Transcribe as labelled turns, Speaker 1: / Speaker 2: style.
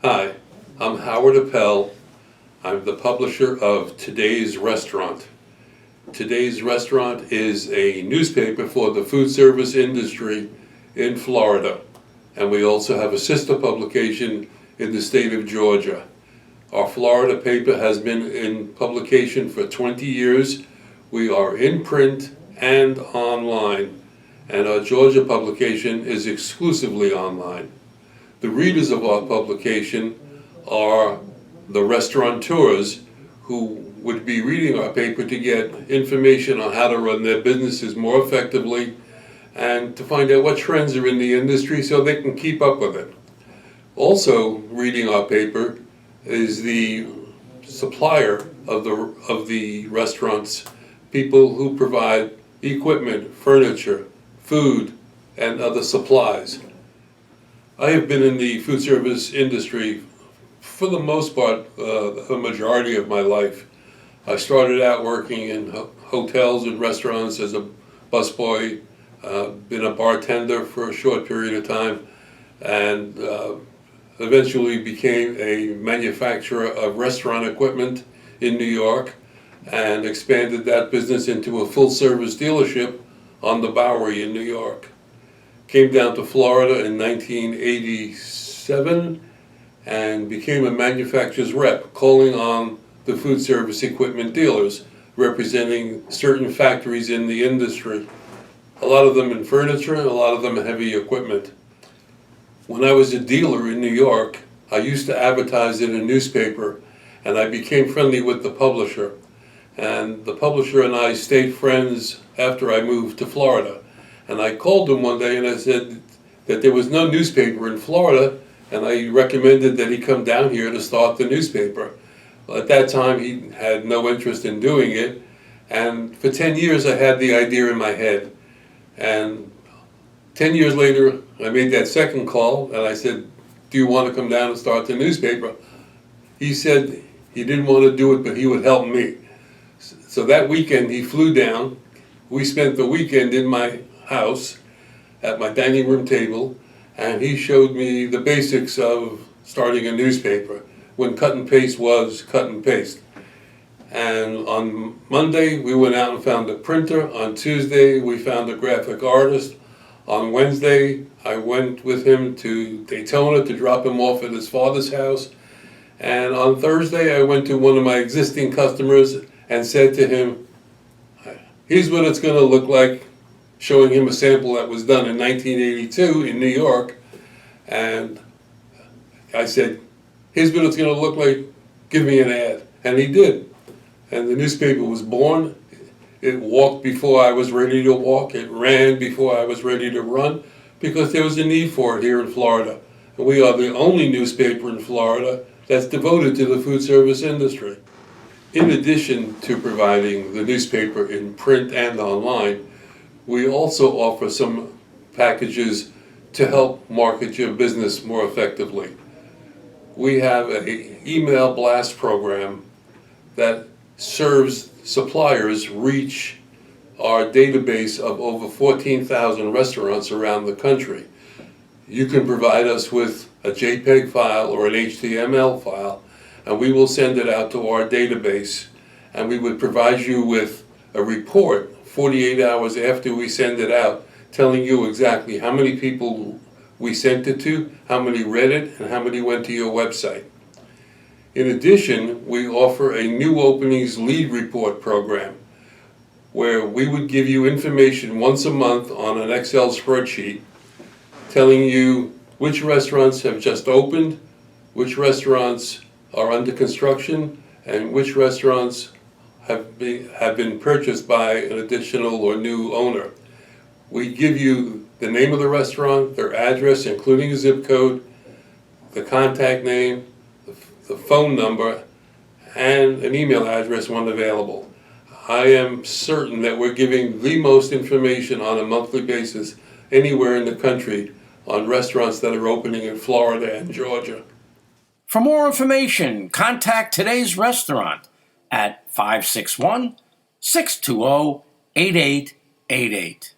Speaker 1: Hi, I'm Howard Appell. I'm the publisher of Today's Restaurant. Today's Restaurant is a newspaper for the food service industry in Florida, and we also have a sister publication in the state of Georgia. Our Florida paper has been in publication for 20 years. We are in print and online, and our Georgia publication is exclusively online. The readers of our publication are the restaurateurs who would be reading our paper to get information on how to run their businesses more effectively and to find out what trends are in the industry so they can keep up with it. Also reading our paper is the supplier of the restaurants, people who provide equipment, furniture, food, and other supplies. I have been in the food service industry for the most part, the majority of my life. I started out working in hotels and restaurants as a busboy, been a bartender for a short period of time, and eventually became a manufacturer of restaurant equipment in New York and expanded that business into a full-service dealership on the Bowery in New York. Came down to Florida in 1987 and became a manufacturer's rep, calling on the food service equipment dealers, representing certain factories in the industry. A lot of them in furniture and a lot of them in heavy equipment. When I was a dealer in New York, I used to advertise in a newspaper, and I became friendly with the publisher. And the publisher and I stayed friends after I moved to Florida. And I called him one day and I said that there was no newspaper in Florida, and I recommended that he come down here to start the newspaper. Well, at that time, he had no interest in doing it, and for 10 years I had the idea in my head. And 10 years later, I made that second call, and I said, do you want to come down and start the newspaper? He said he didn't want to do it, but he would help me. So that weekend, he flew down. We spent the weekend in my house at my dining room table, and he showed me the basics of starting a newspaper, when cut and paste was cut and paste. And on Monday, we went out and found a printer. On Tuesday, we found a graphic artist. On Wednesday, I went with him to Daytona to drop him off at his father's house. And on Thursday, I went to one of my existing customers and said to him, here's what it's going to look like, showing him a sample that was done in 1982 in New York. And I said, here's what it's going to look like, give me an ad. And he did. And the newspaper was born. It walked before I was ready to walk. It ran before I was ready to run, because there was a need for it here in Florida. And we are the only newspaper in Florida that's devoted to the food service industry. In addition to providing the newspaper in print and online, we also offer some packages to help market your business more effectively. We have an email blast program that serves suppliers reach our database of over 14,000 restaurants around the country. You can provide us with a JPEG file or an HTML file, and we will send it out to our database, and we would provide you with a report 48 hours after we send it out, telling you exactly how many people we sent it to, how many read it, and how many went to your website. In addition, we offer a new openings lead report program where we would give you information once a month on an Excel spreadsheet telling you which restaurants have just opened, which restaurants are under construction, and which restaurants have been purchased by an additional or new owner. We give you the name of the restaurant, their address, including a zip code, the contact name, the phone number, and an email address when available. I am certain that we're giving the most information on a monthly basis anywhere in the country on restaurants that are opening in Florida and Georgia.
Speaker 2: For more information, contact Today's Restaurant at 561-620-8888.